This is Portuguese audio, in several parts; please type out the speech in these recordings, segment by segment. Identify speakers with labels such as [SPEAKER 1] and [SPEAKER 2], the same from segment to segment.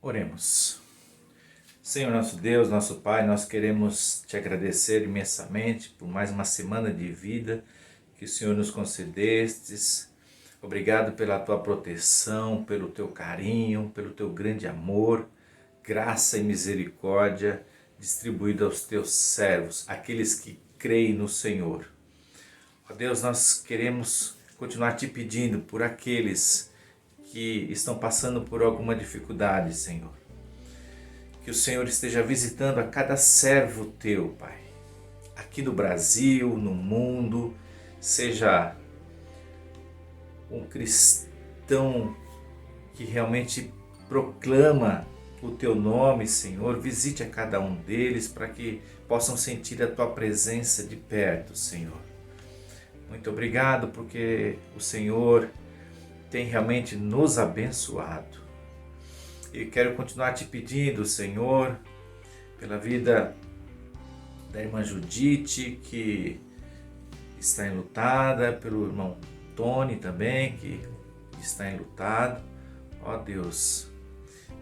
[SPEAKER 1] Oremos. Senhor nosso Deus, nosso Pai, nós queremos te agradecer imensamente por mais uma semana de vida que o Senhor nos concedestes. Obrigado pela tua proteção, pelo teu carinho, pelo teu grande amor, graça e misericórdia distribuída aos teus servos, aqueles que creem no Senhor. Ó Deus, nós queremos continuar te pedindo por aqueles que estão passando por alguma dificuldade, Senhor. Que o Senhor esteja visitando a cada servo teu, Pai. Aqui no Brasil, no mundo, seja um cristão que realmente proclama o teu nome, Senhor. Visite a cada um deles para que possam sentir a tua presença de perto, Senhor. Muito obrigado porque o Senhor tem realmente nos abençoado. E quero continuar te pedindo, Senhor, pela vida da irmã Judite, que está enlutada, pelo irmão Tony também, que está enlutado. Ó Deus,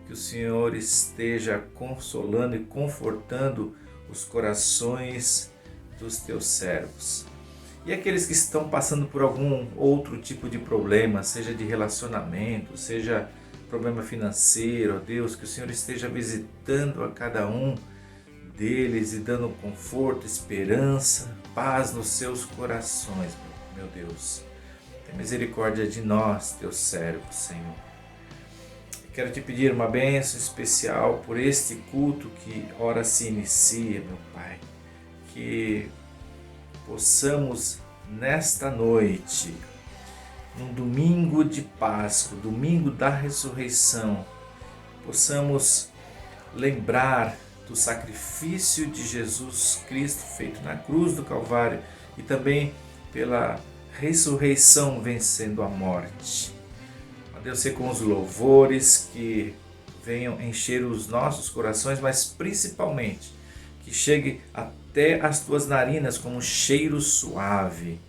[SPEAKER 1] que o Senhor esteja consolando e confortando os corações dos teus servos. E aqueles que estão passando por algum outro tipo de problema, seja de relacionamento, seja problema financeiro, ó Deus, que o Senhor esteja visitando a cada um deles e dando conforto, esperança, paz nos seus corações, meu Deus. Tem misericórdia de nós, teus servos, Senhor. Quero te pedir uma bênção especial por este culto que ora se inicia, meu Pai. Que possamos nesta noite, num domingo de Páscoa, domingo da ressurreição, possamos lembrar do sacrifício de Jesus Cristo feito na cruz do Calvário e também pela ressurreição vencendo a morte. Ó Deus, ser com os louvores que venham encher os nossos corações, mas principalmente que chegue até as tuas narinas como um cheiro suave.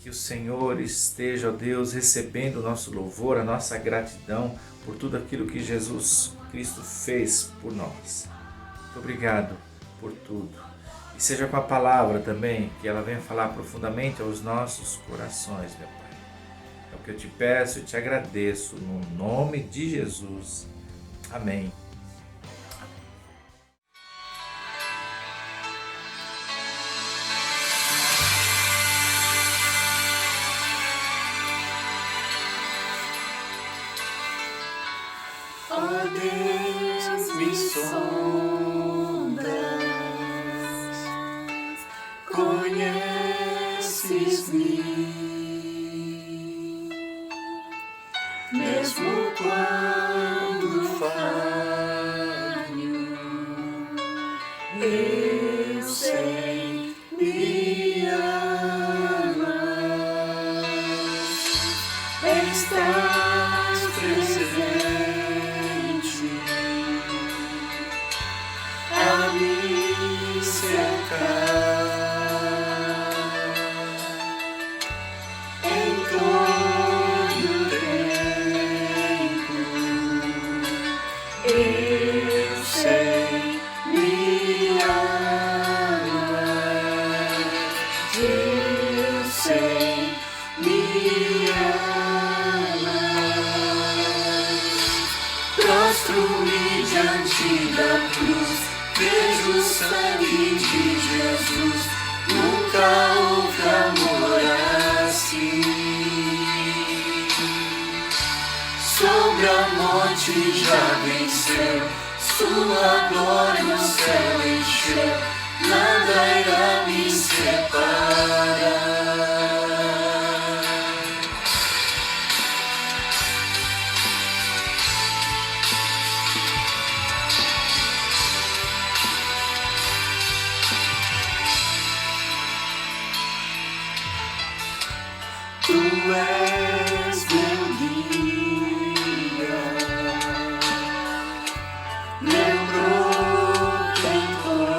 [SPEAKER 1] Que o Senhor esteja, ó Deus, recebendo o nosso louvor, a nossa gratidão por tudo aquilo que Jesus Cristo fez por nós. Muito obrigado por tudo. E seja com a palavra também, que ela venha falar profundamente aos nossos corações, meu Pai. É o que eu te peço e te agradeço, no nome de Jesus. Amém.
[SPEAKER 2] Ó Deus, me sondas, conheces-me, mesmo quando falho, eu sei me amas, estás presente a me cercar em todo tempo. Eu sei me amar, eu sei me amar. Prostro-me diante da cruz, vejo o sangue de Jesus, nunca houve amor assim. Sobre a morte já venceu, sua glória o céu encheu, nada irá me separar. Tu és meu guia, meu protetor,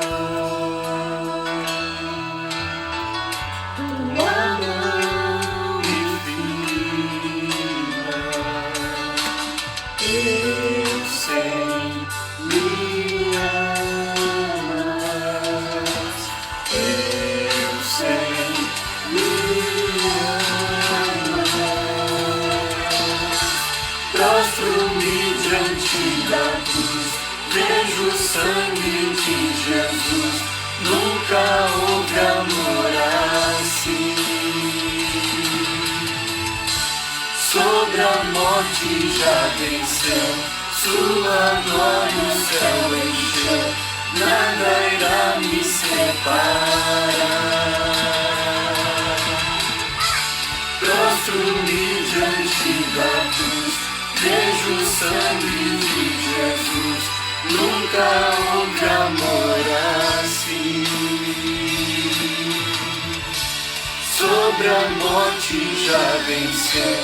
[SPEAKER 2] tua mão divina, eu sei, me amas, eu sei, me amas. Prostro-me diante da cruz, vejo o sangue de Jesus, nunca houve amor assim. Sobre a morte já venceu, sua glória o céu encheu, nada irá me separar. Prostro-me diante da cruz, vejo o sangue de Jesus, nunca houve amor assim. Sobre a morte já venceu,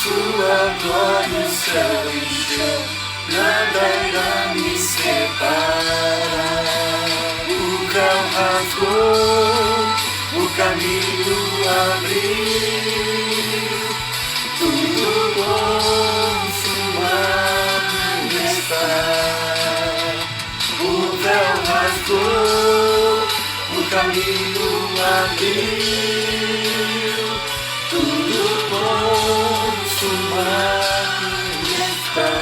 [SPEAKER 2] sua glória o céu encheu, nada irá me separar. O véu rasgou, o caminho abriu, tudo consumado está. O véu rasgou, o caminho abriu, tudo consumado está.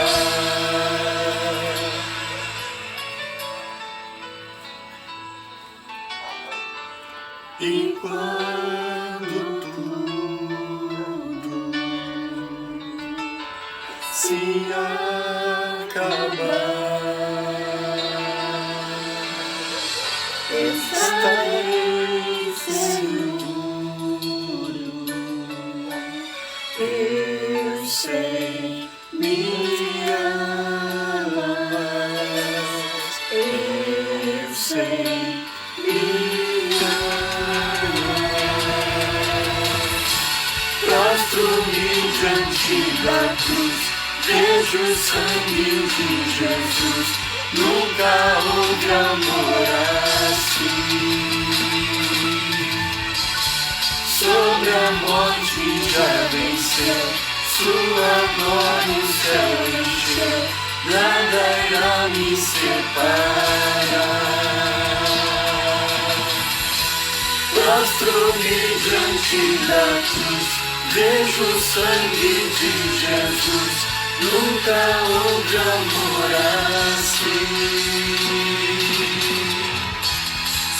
[SPEAKER 2] E quando tudo se acabar, estarei seguro, eu sei, me amas, eu sei, me amas. Prostro-me diante da cruz, vejo o sangue de Jesus, nunca houve amor assim. Sobre a morte já venceu, sua glória o céu encheu, nada irá me separar. Prostro-me diante da cruz, vejo o sangue de Jesus, nunca houve amor assim.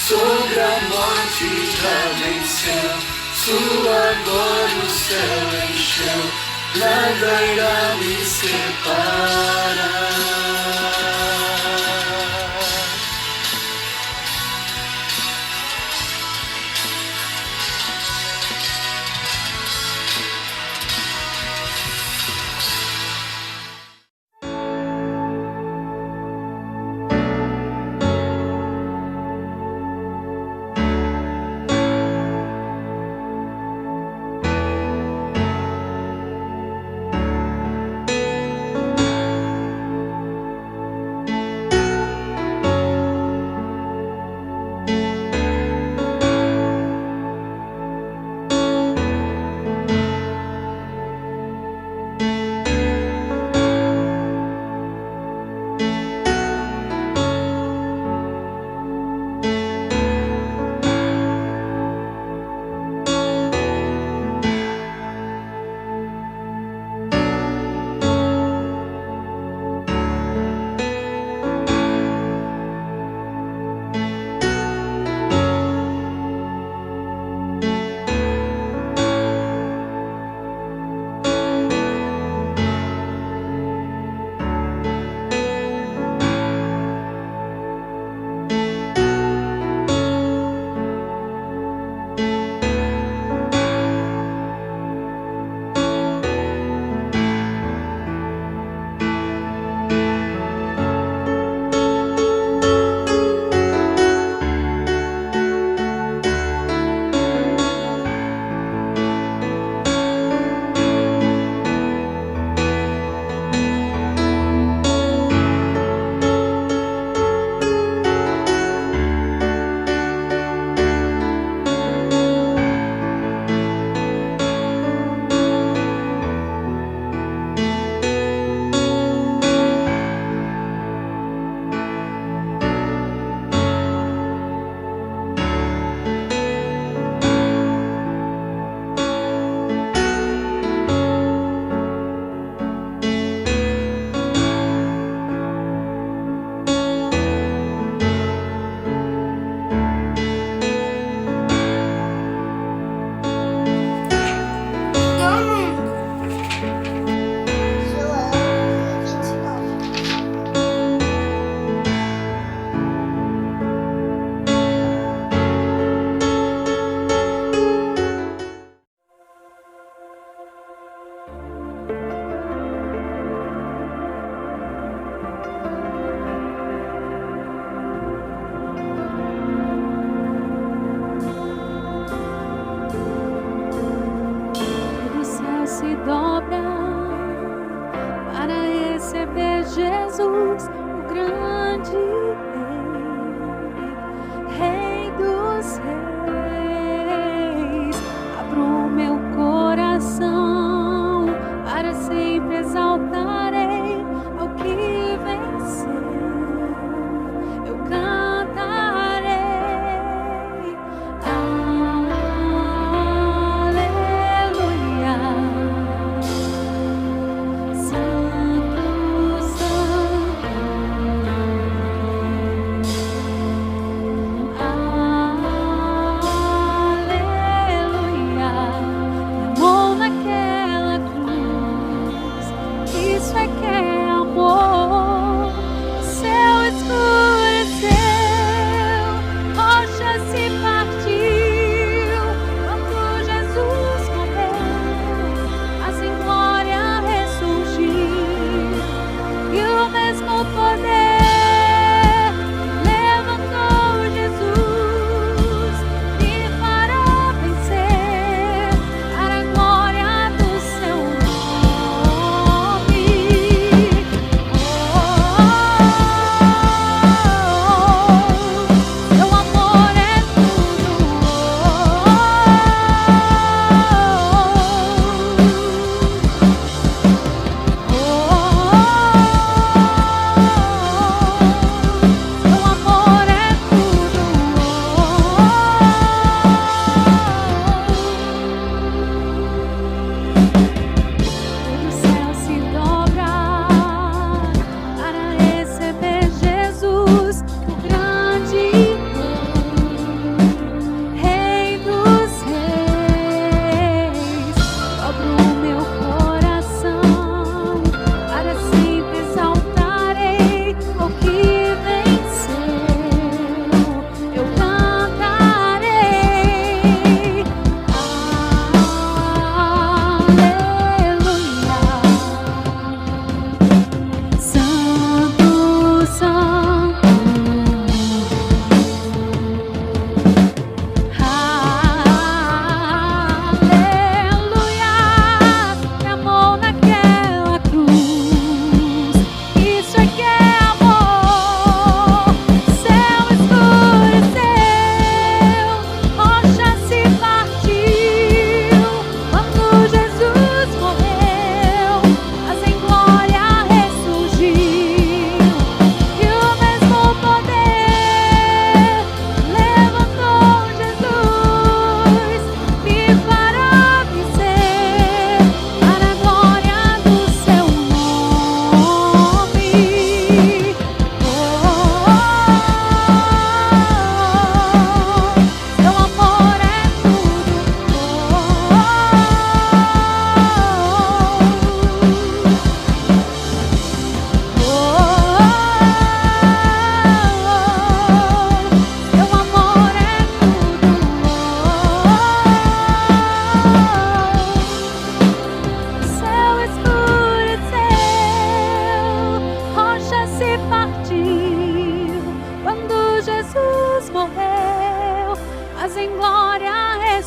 [SPEAKER 2] Sobre a morte já venceu, sua glória o céu encheu, nada irá me separar.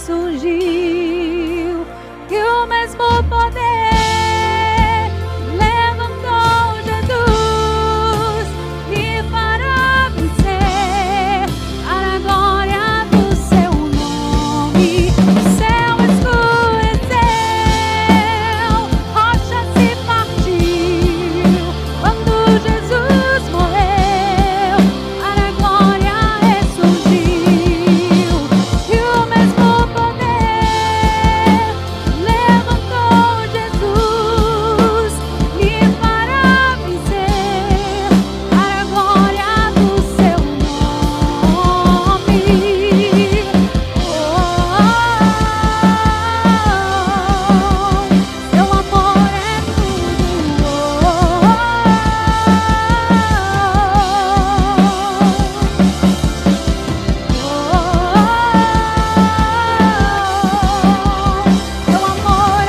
[SPEAKER 3] ressurgiu, que o mesmo poder levantou Jesus e fará vencer para a glória do seu nome. O céu escureceu, rocha se partiu quando Jesus morreu, para a glória ressurgiu, e o mesmo poder levantou Jesus e fará vencer para a glória do seu nome. Seu amor é Seu amor é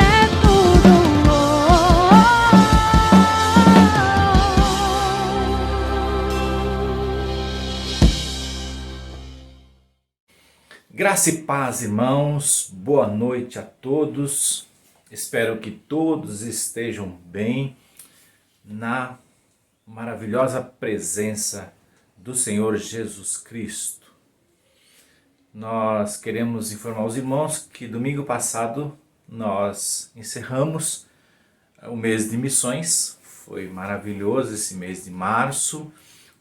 [SPEAKER 1] Graça e paz, irmãos, boa noite a todos. Espero que todos estejam bem na maravilhosa presença do Senhor Jesus Cristo. Nós queremos informar os irmãos que domingo passado nós encerramos o mês de missões. Foi maravilhoso esse mês de março,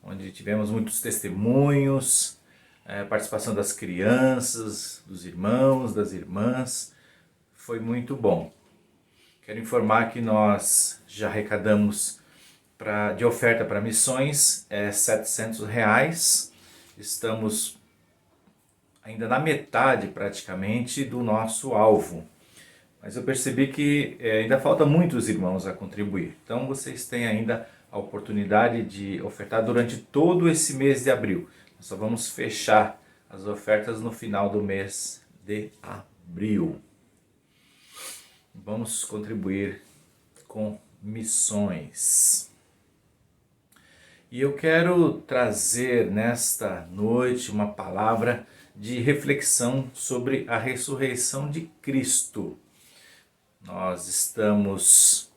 [SPEAKER 1] onde tivemos muitos testemunhos, participação das crianças, dos irmãos, das irmãs. Foi muito bom. Quero informar que nós já arrecadamos de oferta para missões R$700. Estamos ainda na metade praticamente do nosso alvo. Mas eu percebi que ainda falta muitos irmãos a contribuir. Então vocês têm ainda a oportunidade de ofertar durante todo esse mês de abril. Nós só vamos fechar as ofertas no final do mês de abril. Vamos contribuir com missões. E eu quero trazer nesta noite uma palavra de reflexão sobre a ressurreição de Cristo. Nós estamos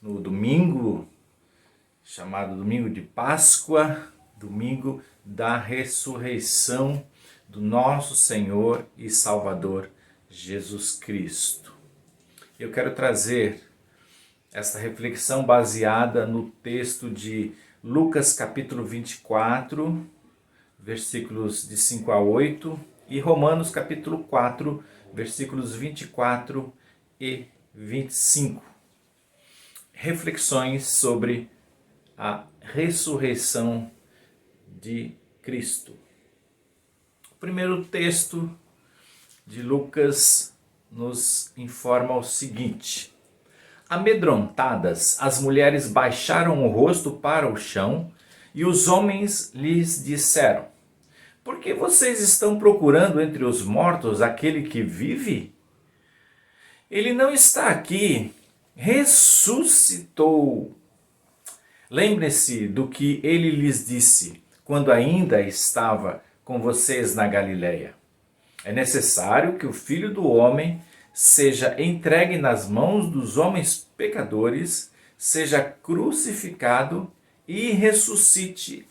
[SPEAKER 1] no domingo, chamado domingo de Páscoa, domingo da ressurreição do nosso Senhor e Salvador Jesus Cristo. Eu quero trazer esta reflexão baseada no texto de Lucas capítulo 24, versículos de 5 a 8, e Romanos capítulo 4, versículos 24 e 25. Reflexões sobre a ressurreição de Cristo. O primeiro texto de Lucas nos informa o seguinte: amedrontadas, as mulheres baixaram o rosto para o chão e os homens lhes disseram: por que vocês estão procurando entre os mortos aquele que vive? Ele não está aqui, ressuscitou. Lembre-se do que ele lhes disse quando ainda estava com vocês na Galileia. É necessário que o Filho do Homem seja entregue nas mãos dos homens pecadores, seja crucificado e ressuscite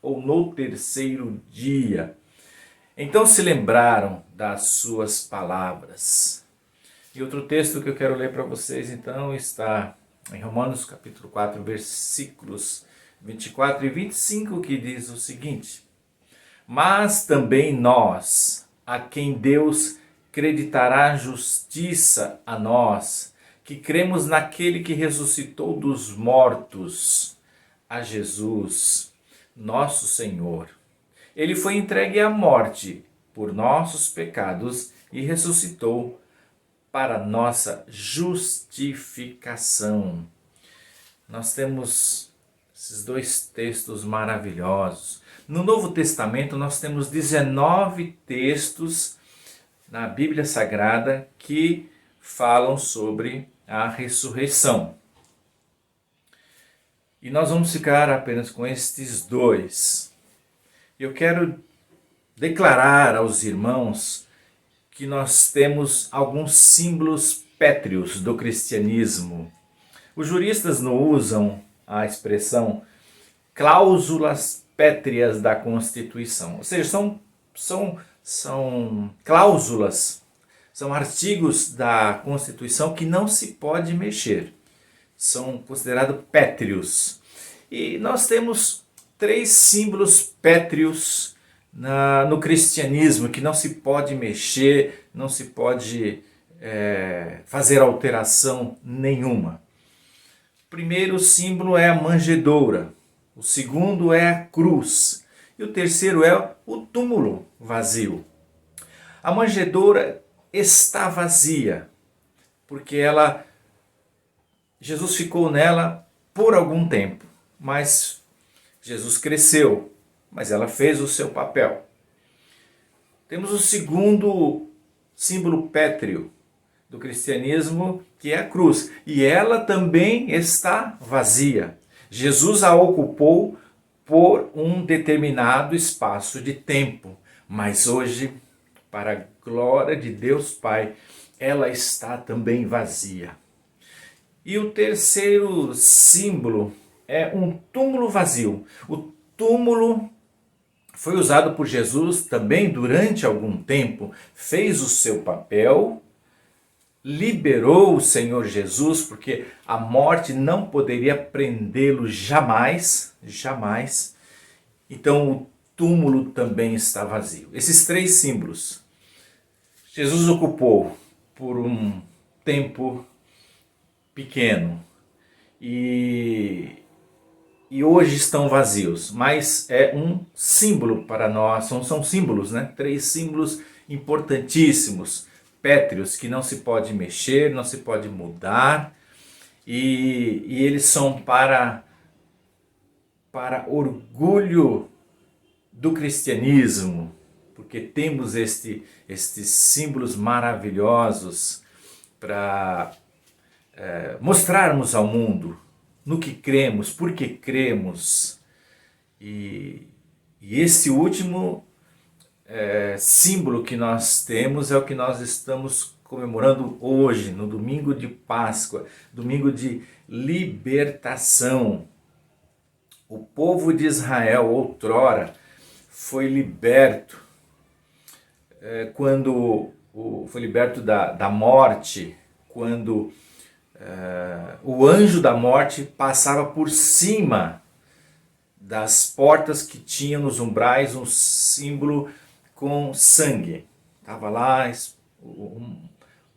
[SPEAKER 1] no terceiro dia. Então se lembraram das suas palavras. E outro texto que eu quero ler para vocês então está em Romanos capítulo 4, versículos 24 e 25, que diz o seguinte: mas também nós, a quem Deus creditará justiça a nós, que cremos naquele que ressuscitou dos mortos, a Jesus, nosso Senhor. Ele foi entregue à morte por nossos pecados e ressuscitou para nossa justificação. Nós temos esses dois textos maravilhosos. No Novo Testamento nós temos 19 textos na Bíblia Sagrada que falam sobre a ressurreição. E nós vamos ficar apenas com estes dois. Eu quero declarar aos irmãos que nós temos alguns símbolos pétreos do cristianismo. Os juristas não usam a expressão cláusulas pétreas da Constituição, ou seja, são cláusulas, são artigos da Constituição que não se pode mexer, são considerados pétreos. E nós temos 3 símbolos pétreos no cristianismo que não se pode mexer, não se pode fazer alteração nenhuma. O primeiro símbolo é a manjedoura, o segundo é a cruz e o terceiro é o túmulo vazio. A manjedoura está vazia porque Jesus ficou nela por algum tempo, mas Jesus cresceu, mas ela fez o seu papel. Temos o segundo símbolo pétreo do cristianismo, que é a cruz, e ela também está vazia. Jesus a ocupou por um determinado espaço de tempo, mas hoje, para a glória de Deus Pai, ela está também vazia. E o terceiro símbolo é um túmulo vazio. O túmulo foi usado por Jesus também durante algum tempo, fez o seu papel, liberou o Senhor Jesus, porque a morte não poderia prendê-lo jamais, jamais. Então o túmulo também está vazio. Esses 3 símbolos, Jesus ocupou por um tempo pequeno e hoje estão vazios, mas é um símbolo para nós, são símbolos, né? 3 símbolos importantíssimos, pétreos, que não se pode mexer, não se pode mudar, e eles são para orgulho do cristianismo, porque temos estes símbolos maravilhosos para mostrarmos ao mundo no que cremos, por que cremos. E esse último símbolo que nós temos é o que nós estamos comemorando hoje, no domingo de Páscoa, domingo de libertação. O povo de Israel, outrora, foi liberto quando foi liberto da morte, quando o anjo da morte passava por cima das portas que tinham nos umbrais um símbolo com sangue. Estava lá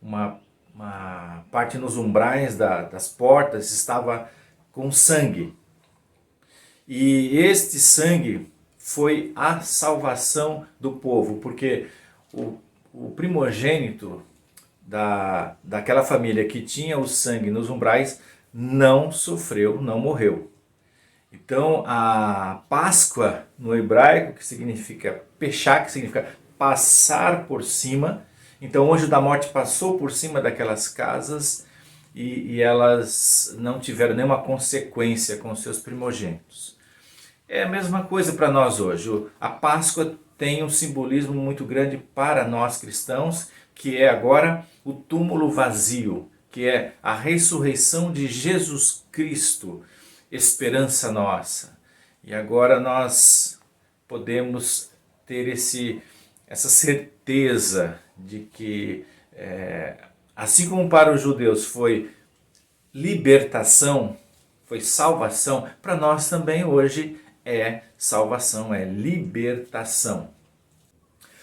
[SPEAKER 1] uma parte nos umbrais das portas estava com sangue. E este sangue foi a salvação do povo, porque o primogênito daquela família que tinha o sangue nos umbrais não sofreu, não morreu. Então a Páscoa no hebraico, que significa pechá, que significa passar por cima. Então o anjo da morte passou por cima daquelas casas e elas não tiveram nenhuma consequência com seus primogênitos. É a mesma coisa para nós hoje. A Páscoa tem um simbolismo muito grande para nós cristãos, que é agora o túmulo vazio, que é a ressurreição de Jesus Cristo, esperança nossa. E agora nós podemos ter essa certeza de que, assim como para os judeus foi libertação, foi salvação, para nós também hoje é salvação, é libertação.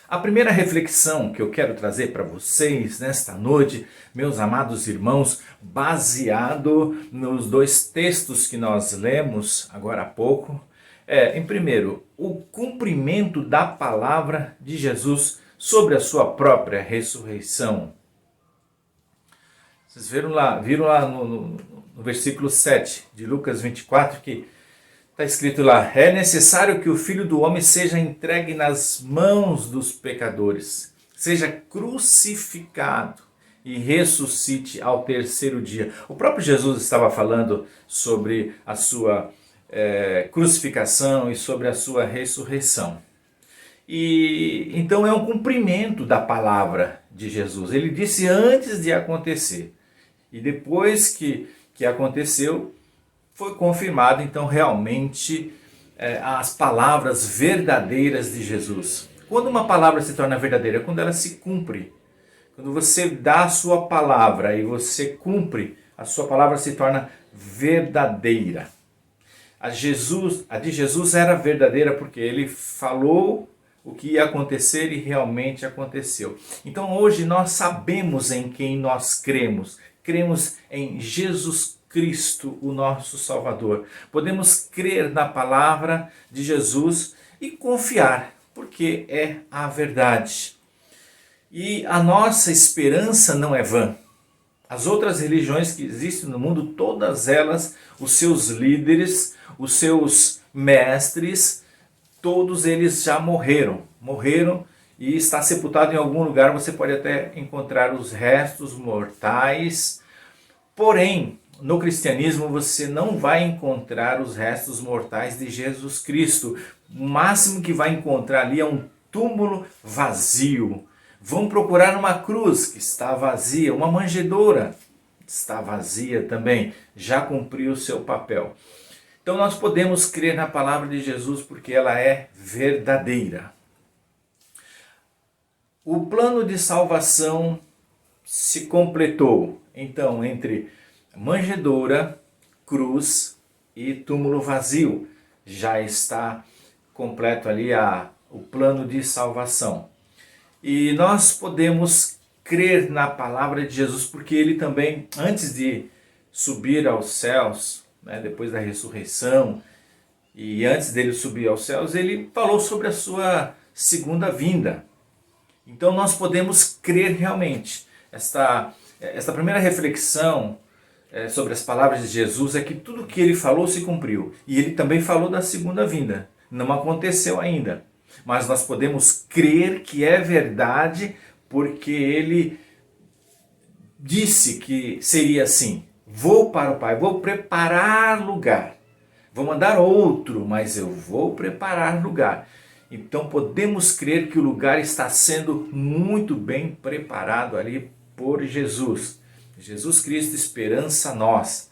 [SPEAKER 1] A primeira reflexão que eu quero trazer para vocês nesta noite, meus amados irmãos, baseado nos 2 textos que nós lemos agora há pouco, em primeiro, o cumprimento da palavra de Jesus sobre a sua própria ressurreição. Vocês viram lá no versículo 7 de Lucas 24 que está escrito lá: é necessário que o Filho do Homem seja entregue nas mãos dos pecadores, seja crucificado e ressuscite ao 3º dia. O próprio Jesus estava falando sobre a sua crucificação e sobre a sua ressurreição. E então é um cumprimento da palavra de Jesus. Ele disse antes de acontecer. E depois que aconteceu, foi confirmado então realmente as palavras verdadeiras de Jesus. Quando uma palavra se torna verdadeira? Quando ela se cumpre. Quando você dá a sua palavra e você cumpre, a sua palavra se torna verdadeira. A de Jesus era verdadeira porque ele falou o que ia acontecer e realmente aconteceu. Então hoje nós sabemos em quem nós cremos. Cremos em Jesus Cristo, o nosso Salvador. Podemos crer na palavra de Jesus e confiar, porque é a verdade. E a nossa esperança não é vã. As outras religiões que existem no mundo, todas elas, os seus líderes, os seus mestres, todos eles já morreram e está sepultado em algum lugar. Você pode até encontrar os restos mortais. Porém, no cristianismo você não vai encontrar os restos mortais de Jesus Cristo. O máximo que vai encontrar ali é um túmulo vazio. Vão procurar uma cruz que está vazia, uma manjedoura está vazia também, já cumpriu o seu papel. Então nós podemos crer na palavra de Jesus porque ela é verdadeira. O plano de salvação se completou, então, entre manjedoura, cruz e túmulo vazio. Já está completo ali o plano de salvação. E nós podemos crer na palavra de Jesus porque ele também, antes de subir aos céus, depois da ressurreição, e antes dele subir aos céus, ele falou sobre a sua segunda vinda. Então nós podemos crer realmente. Esta primeira reflexão sobre as palavras de Jesus é que tudo que ele falou se cumpriu. E ele também falou da segunda vinda. Não aconteceu ainda. Mas nós podemos crer que é verdade porque ele disse que seria assim. Vou para o Pai, vou preparar lugar. Vou mandar outro, mas eu vou preparar lugar. Então podemos crer que o lugar está sendo muito bem preparado ali por Jesus. Jesus Cristo, esperança nossa.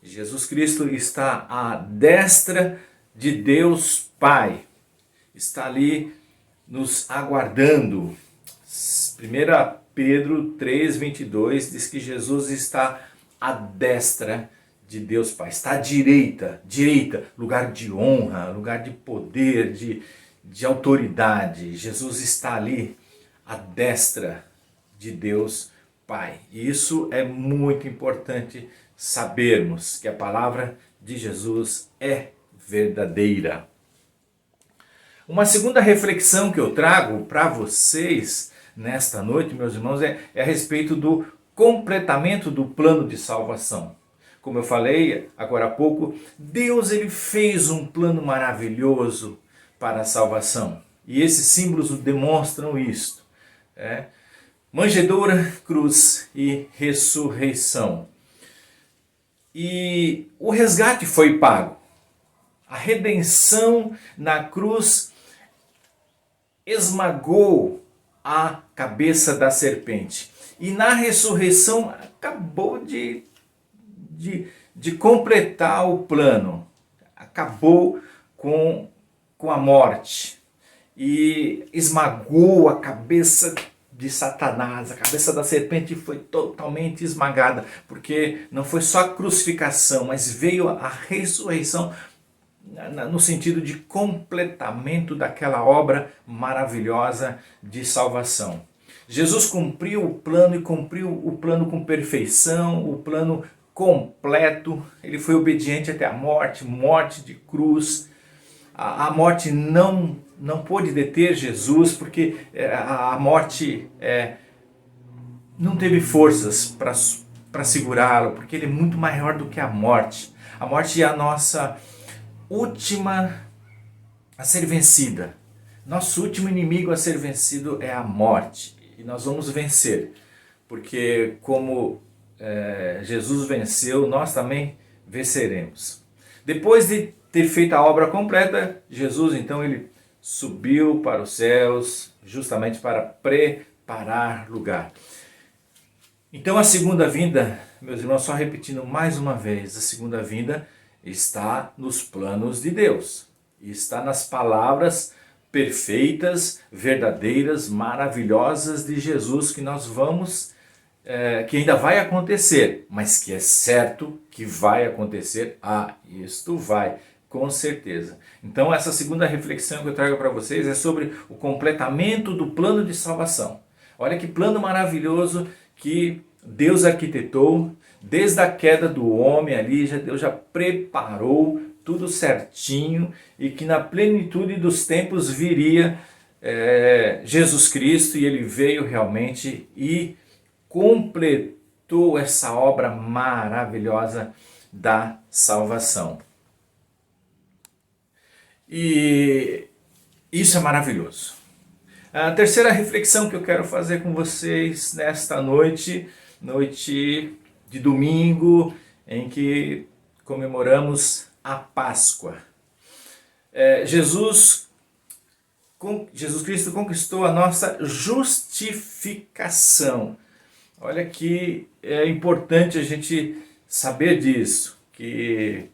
[SPEAKER 1] Jesus Cristo está à destra de Deus Pai. Está ali nos aguardando. 1 Pedro 3,22 diz que Jesus está à destra de Deus Pai. Está à direita, lugar de honra, lugar de poder, de autoridade. Jesus está ali à destra de Deus Pai. E isso é muito importante sabermos, que a palavra de Jesus é verdadeira. Uma segunda reflexão que eu trago para vocês nesta noite, meus irmãos, é a respeito do completamento do plano de salvação. Como eu falei agora há pouco, Deus ele fez um plano maravilhoso para a salvação. E esses símbolos demonstram isto. Manjedoura, cruz e ressurreição. E o resgate foi pago. A redenção na cruz esmagou a cabeça da serpente. E na ressurreição acabou de completar o plano. Acabou com a morte. E esmagou a cabeça de Satanás. A cabeça da serpente foi totalmente esmagada. Porque não foi só a crucificação, mas veio a ressurreição no sentido de completamento daquela obra maravilhosa de salvação. Jesus cumpriu o plano e cumpriu o plano com perfeição, o plano completo. Ele foi obediente até a morte de cruz. A morte não pôde deter Jesus porque a morte não teve forças para segurá-lo, porque ele é muito maior do que a morte. A morte é a nossa última a ser vencida. Nosso último inimigo a ser vencido é a morte. E nós vamos vencer. Porque como Jesus venceu, nós também venceremos. Depois de ter feito a obra completa, Jesus então ele subiu para os céus justamente para preparar lugar. Então a segunda vinda, meus irmãos, só repetindo mais uma vez, a segunda vinda está nos planos de Deus, está nas palavras perfeitas, verdadeiras, maravilhosas de Jesus que nós vamos, que ainda vai acontecer, mas que é certo que vai acontecer. Isto vai, com certeza. Então essa segunda reflexão que eu trago para vocês é sobre o completamento do plano de salvação. Olha que plano maravilhoso que Deus arquitetou, desde a queda do homem ali, Deus já preparou tudo certinho, e que na plenitude dos tempos viria Jesus Cristo, e ele veio realmente e completou essa obra maravilhosa da salvação. E isso é maravilhoso. A terceira reflexão que eu quero fazer com vocês nesta noite de domingo, em que comemoramos a Páscoa. Jesus Cristo conquistou a nossa justificação. Olha que é importante a gente saber disso, que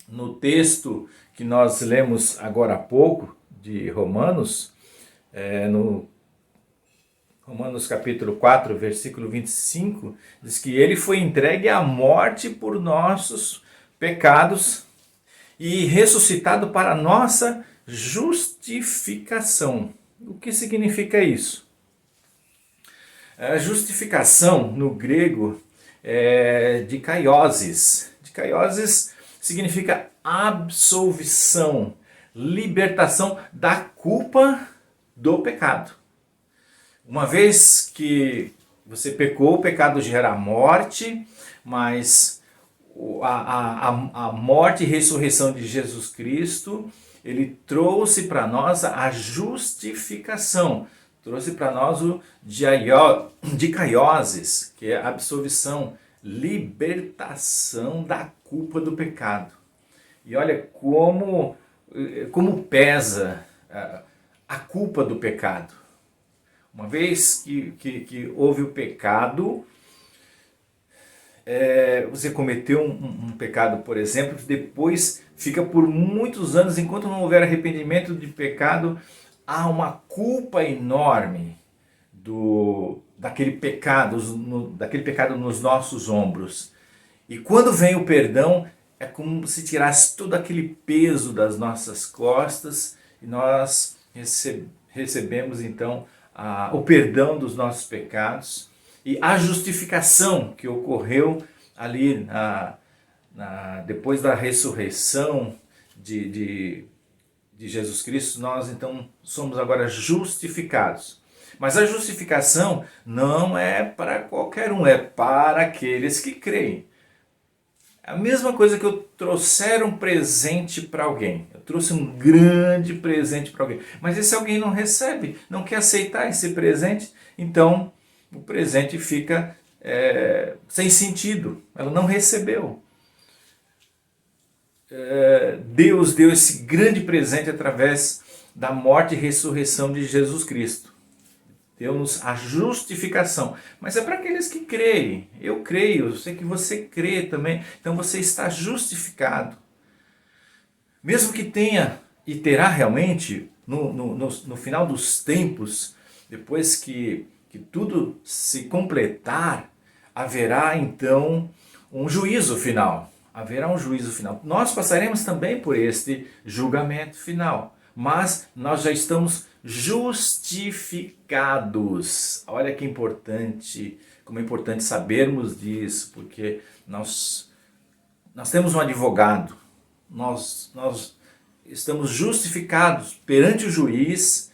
[SPEAKER 1] no texto que nós lemos agora há pouco, de Romanos, no Romanos capítulo 4, versículo 25, diz que ele foi entregue à morte por nossos pecados e ressuscitado para nossa justificação. O que significa isso? A justificação no grego é dikaioses. Dikaioses significa absolvição, libertação da culpa do pecado. Uma vez que você pecou, o pecado gera morte, mas a morte e ressurreição de Jesus Cristo, ele trouxe para nós a justificação, trouxe para nós o dikaioses, que é a absolvição, libertação da culpa do pecado. E olha como pesa a culpa do pecado. Uma vez que houve o pecado, você cometeu um pecado, por exemplo, que depois fica por muitos anos, enquanto não houver arrependimento de pecado, há uma culpa enorme daquele pecado nos nossos ombros. E quando vem o perdão, é como se tirasse todo aquele peso das nossas costas e nós recebemos então o perdão dos nossos pecados e a justificação que ocorreu ali depois da ressurreição de Jesus Cristo. Nós então somos agora justificados. Mas a justificação não é para qualquer um, é para aqueles que creem. A mesma coisa que eu trouxer um presente para alguém. Eu trouxe um grande presente para alguém. Mas esse alguém não recebe, não quer aceitar esse presente, então o presente fica sem sentido. Ela não recebeu. Deus deu esse grande presente através da morte e ressurreição de Jesus Cristo. Deu-nos a justificação, mas é para aqueles que creem. Eu creio, eu sei que você crê também, então você está justificado. Mesmo que tenha e terá realmente, no final dos tempos, depois que tudo se completar, haverá então um juízo final. Haverá um juízo final. Nós passaremos também por este julgamento final. Mas nós já estamos justificados. Olha que importante, como é importante sabermos disso, porque nós temos um advogado, nós estamos justificados perante o juiz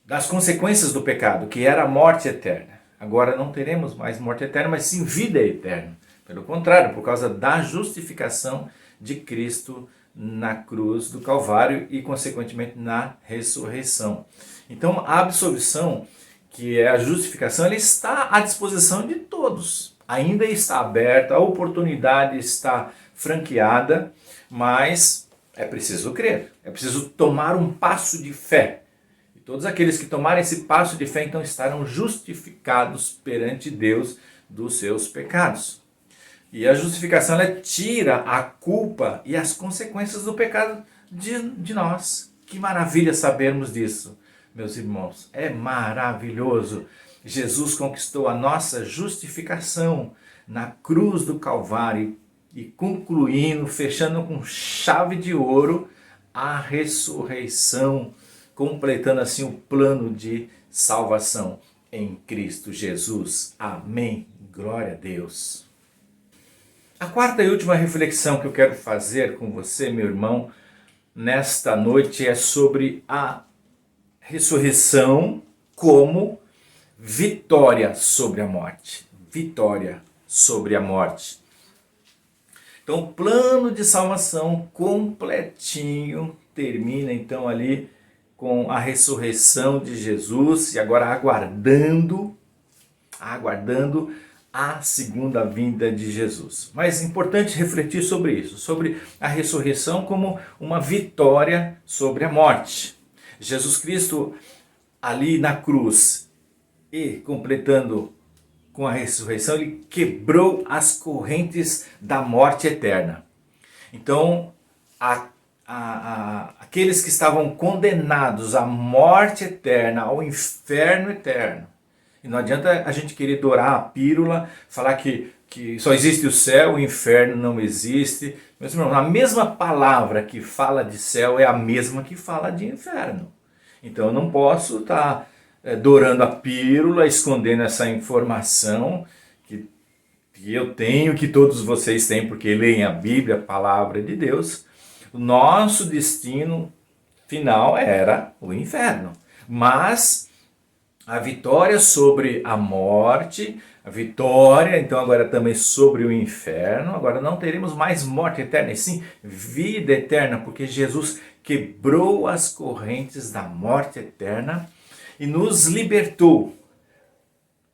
[SPEAKER 1] das consequências do pecado, que era a morte eterna. Agora não teremos mais morte eterna, mas sim vida eterna. Pelo contrário, por causa da justificação de Cristo na cruz do Calvário e, consequentemente, na ressurreição. Então, a absolvição, que é a justificação, ela está à disposição de todos. Ainda está aberta, a oportunidade está franqueada, mas é preciso crer. É preciso tomar um passo de fé. E todos aqueles que tomarem esse passo de fé, então estarão justificados perante Deus dos seus pecados. E a justificação, ela tira a culpa e as consequências do pecado de nós. Que maravilha sabermos disso, meus irmãos. É maravilhoso. Jesus conquistou a nossa justificação na cruz do Calvário e concluindo, fechando com chave de ouro a ressurreição, completando assim o plano de salvação em Cristo Jesus. Amém. Glória a Deus. A quarta e última reflexão que eu quero fazer com você, meu irmão, nesta noite é sobre a ressurreição como vitória sobre a morte. Vitória sobre a morte. Então, o plano de salvação completinho termina então ali com a ressurreição de Jesus e agora aguardando a segunda vinda de Jesus. Mas é importante refletir sobre isso, sobre a ressurreição como uma vitória sobre a morte. Jesus Cristo ali na cruz e completando com a ressurreição, ele quebrou as correntes da morte eterna. Então, aqueles que estavam condenados à morte eterna, ao inferno eterno, e não adianta a gente querer dourar a pílula, falar que só existe o céu, o inferno não existe. Mas, irmão, a mesma palavra que fala de céu é a mesma que fala de inferno. Então eu não posso estar dourando a pílula, escondendo essa informação que eu tenho, que todos vocês têm, porque leem a Bíblia, a palavra de Deus. O nosso destino final era o inferno. Mas a vitória sobre a morte, a vitória então agora também sobre o inferno, agora não teremos mais morte eterna, e sim vida eterna, porque Jesus quebrou as correntes da morte eterna e nos libertou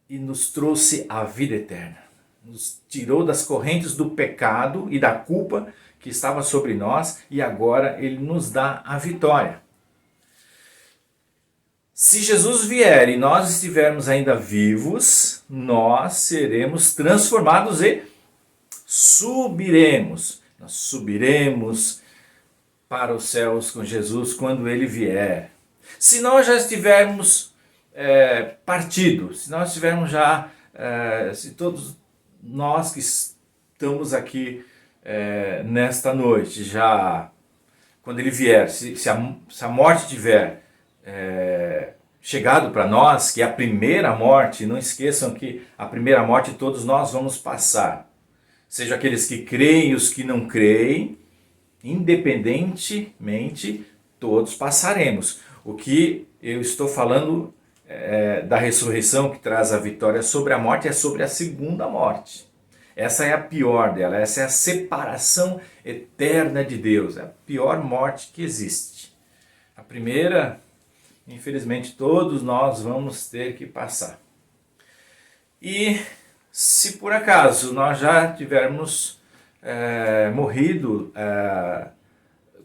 [SPEAKER 1] e nos trouxe a vida eterna. Nos tirou das correntes do pecado e da culpa que estava sobre nós e agora ele nos dá a vitória. Se Jesus vier e nós estivermos ainda vivos, nós seremos transformados e subiremos. Nós subiremos para os céus com Jesus quando ele vier. Se nós já estivermos partidos, se nós estivermos já, se todos nós que estamos aqui nesta noite, já quando ele vier, se a morte tiver chegado para nós, que é a primeira morte, não esqueçam que a primeira morte todos nós vamos passar, seja aqueles que creem e os que não creem, independentemente, todos passaremos. O que eu estou falando da ressurreição que traz a vitória sobre a morte é sobre a segunda morte. Essa é a pior dela, essa é a separação eterna de Deus, é a pior morte que existe. A primeira, infelizmente, todos nós vamos ter que passar. E se por acaso nós já tivermos morrido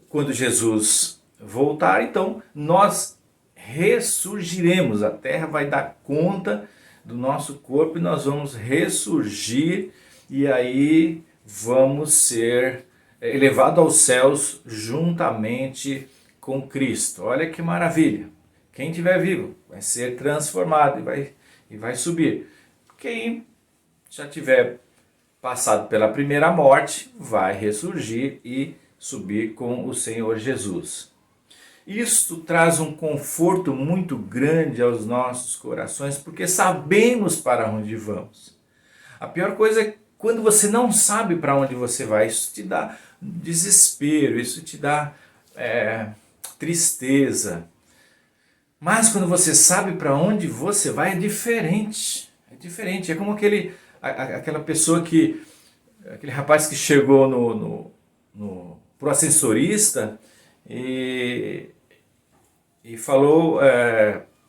[SPEAKER 1] quando Jesus voltar, então nós ressurgiremos. A terra vai dar conta do nosso corpo e nós vamos ressurgir e aí vamos ser elevados aos céus juntamente com Cristo. Olha que maravilha! Quem estiver vivo vai ser transformado e vai subir. Quem já tiver passado pela primeira morte vai ressurgir e subir com o Senhor Jesus. Isto traz um conforto muito grande aos nossos corações, porque sabemos para onde vamos. A pior coisa é quando você não sabe para onde você vai. Isso te dá desespero, isso te dá tristeza. Mas quando você sabe para onde você vai, é diferente. É diferente. É como aquela pessoa aquele rapaz que chegou pro ascensorista e falou,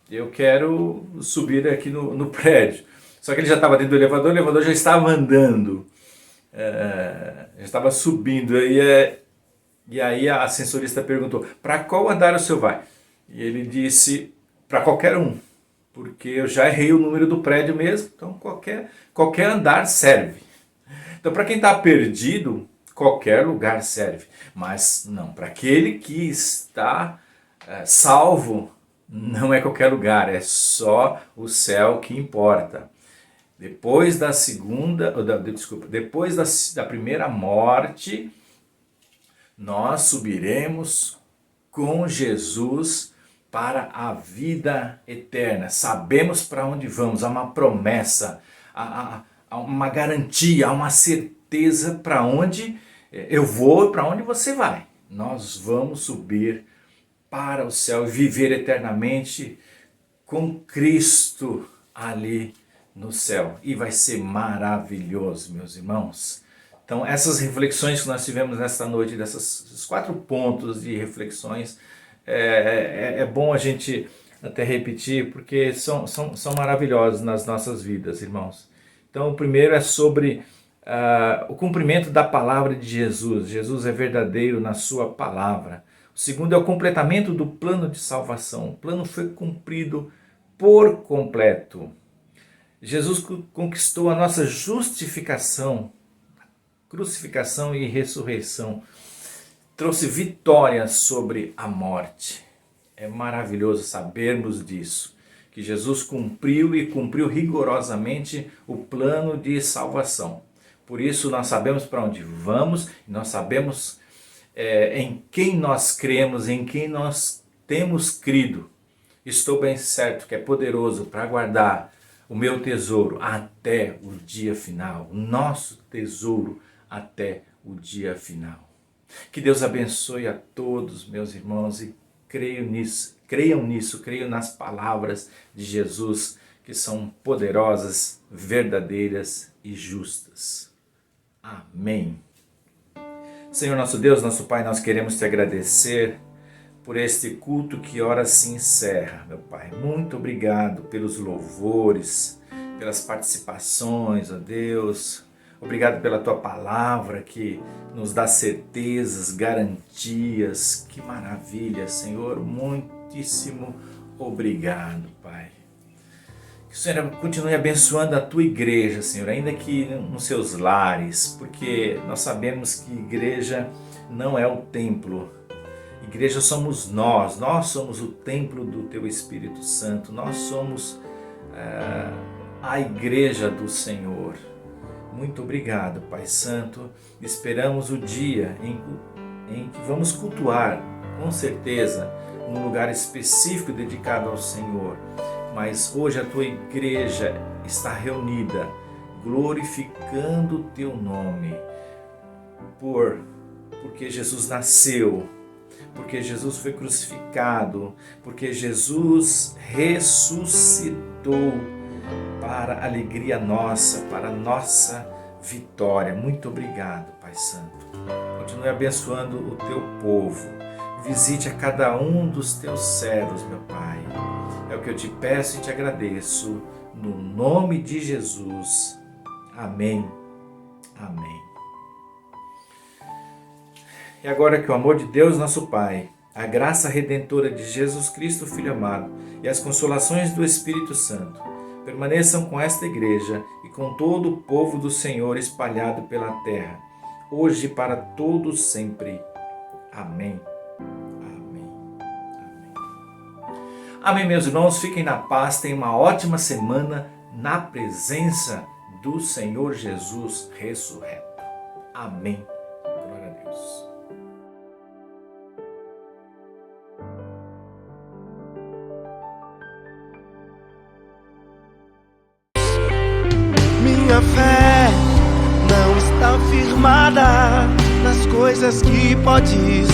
[SPEAKER 1] eu quero subir aqui no prédio. Só que ele já estava dentro do elevador, o elevador já estava andando, já estava subindo. E aí a ascensorista perguntou, para qual andar o senhor vai? E ele disse, para qualquer um, porque eu já errei o número do prédio mesmo, então qualquer andar serve. Então para quem está perdido, qualquer lugar serve, mas não, para aquele que está salvo, não é qualquer lugar, é só o céu que importa. Depois da primeira morte, nós subiremos com Jesus para a vida eterna. Sabemos para onde vamos, há uma promessa, há uma garantia, há uma certeza para onde eu vou e para onde você vai. Nós vamos subir para o céu e viver eternamente com Cristo ali no céu. E vai ser maravilhoso, meus irmãos. Então, essas reflexões que nós tivemos nesta noite, desses 4 pontos de reflexões, é bom a gente até repetir, porque são maravilhosos nas nossas vidas, irmãos. Então, o primeiro é sobre o cumprimento da palavra de Jesus. Jesus é verdadeiro na sua palavra. O segundo é o completamento do plano de salvação. O plano foi cumprido por completo. Jesus conquistou a nossa justificação, crucificação e ressurreição. Trouxe vitória sobre a morte. É maravilhoso sabermos disso, que Jesus cumpriu e cumpriu rigorosamente o plano de salvação. Por isso nós sabemos para onde vamos, nós sabemos em quem nós cremos, em quem nós temos crido. Estou bem certo que é poderoso para guardar o meu tesouro até o dia final, o nosso tesouro até o dia final. Que Deus abençoe a todos, meus irmãos, e creiam nisso, creiam nas palavras de Jesus, que são poderosas, verdadeiras e justas. Amém. Senhor nosso Deus, nosso Pai, nós queremos te agradecer por este culto que ora se encerra, meu Pai. Muito obrigado pelos louvores, pelas participações, ó Deus. Obrigado pela tua palavra que nos dá certezas, garantias. Que maravilha, Senhor. Muitíssimo obrigado, Pai. Que o Senhor continue abençoando a tua igreja, Senhor, ainda que nos seus lares, porque nós sabemos que igreja não é o templo. Igreja somos nós somos o templo do teu Espírito Santo, nós somos a igreja do Senhor. Muito obrigado, Pai Santo. Esperamos o dia em que vamos cultuar, com certeza, num lugar específico dedicado ao Senhor. Mas hoje a tua igreja está reunida, glorificando o teu nome, porque Jesus nasceu, porque Jesus foi crucificado, porque Jesus ressuscitou para a alegria nossa, para a nossa vitória. Muito obrigado, Pai Santo. Continue abençoando o teu povo. Visite a cada um dos teus servos, meu Pai. É o que eu te peço e te agradeço, no nome de Jesus. Amém. Amém. E agora que o amor de Deus, nosso Pai, a graça redentora de Jesus Cristo, Filho amado, e as consolações do Espírito Santo permaneçam com esta igreja e com todo o povo do Senhor espalhado pela terra, hoje e para todos sempre. Amém. Amém. Amém. Amém, meus irmãos. Fiquem na paz. Tenham uma ótima semana na presença do Senhor Jesus ressurreto. Amém. Glória a Deus.
[SPEAKER 2] Minha fé não está firmada nas coisas que podes